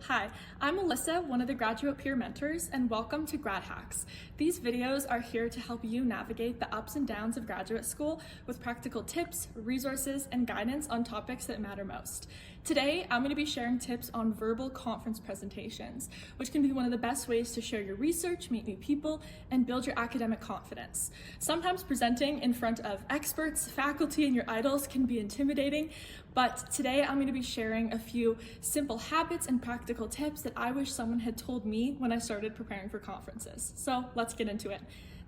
Hi, I'm Alyssa, one of the graduate peer mentors, and welcome to Grad Hacks. These videos are here to help you navigate the ups and downs of graduate school with practical tips, resources, and guidance on topics that matter most. Today, I'm going to be sharing tips on verbal conference presentations, which can be one of the best ways to share your research, meet new people, and build your academic confidence. Sometimes presenting in front of experts, faculty, and your idols can be intimidating, but today I'm going to be sharing a few simple habits and practical tips that I wish someone had told me when I started preparing for conferences. So let's get into it.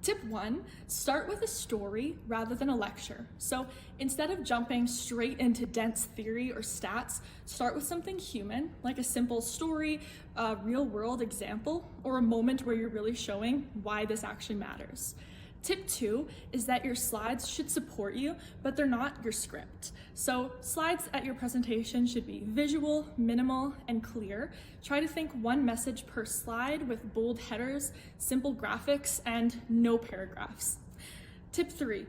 Tip 1, start with a story rather than a lecture. So instead of jumping straight into dense theory or stats, start with something human, like a simple story, a real world example, or a moment where you're really showing why this actually matters. Tip 2 is that your slides should support you, but they're not your script. So slides at your presentation should be visual, minimal, and clear. Try to think one message per slide with bold headers, simple graphics, and no paragraphs. Tip 3,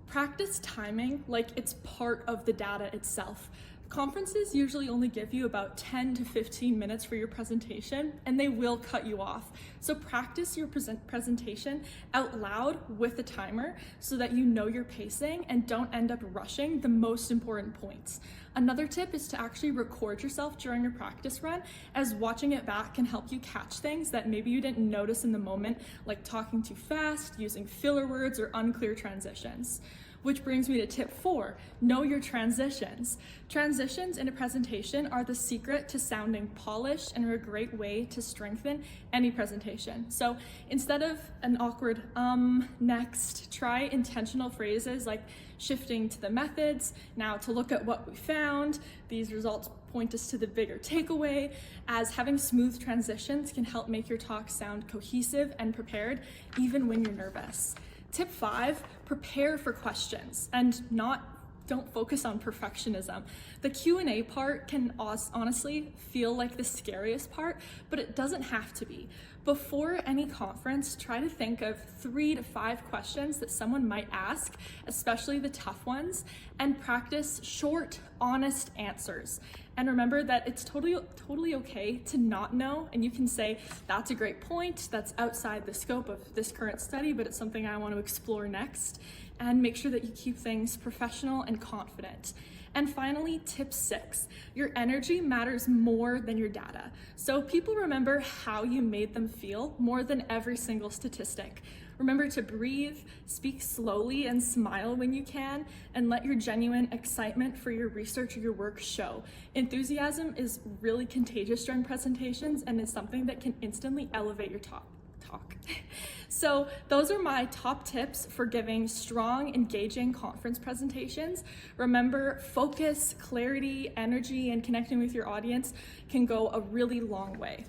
practice timing like it's part of the data itself. Conferences usually only give you about 10 to 15 minutes for your presentation, and they will cut you off. So practice your presentation out loud with a timer so that you know your pacing and don't end up rushing the most important points. Another tip is to actually record yourself during your practice run, as watching it back can help you catch things that maybe you didn't notice in the moment, like talking too fast, using filler words, or unclear transitions. Which brings me to tip 4, know your transitions. Transitions in a presentation are the secret to sounding polished and are a great way to strengthen any presentation. So instead of an awkward next, try intentional phrases like shifting to the methods, now to look at what we found, these results point us to the bigger takeaway, as having smooth transitions can help make your talk sound cohesive and prepared even when you're nervous. Tip 5, prepare for questions and don't focus on perfectionism. The Q&A part can honestly feel like the scariest part, but it doesn't have to be. Before any conference, try to think of 3 to 5 questions that someone might ask, especially the tough ones, and practice short, honest answers. And remember that it's totally okay to not know, and you can say, that's a great point, that's outside the scope of this current study, but it's something I want to explore next. And make sure that you keep things professional and confident. And finally, tip 6, your energy matters more than your data. So people remember how you made them feel more than every single statistic. Remember to breathe, speak slowly, and smile when you can, and let your genuine excitement for your research or your work show. Enthusiasm is really contagious during presentations, and is something that can instantly elevate your talk. So those are my top tips for giving strong, engaging conference presentations. Remember, focus, clarity, energy, and connecting with your audience can go a really long way.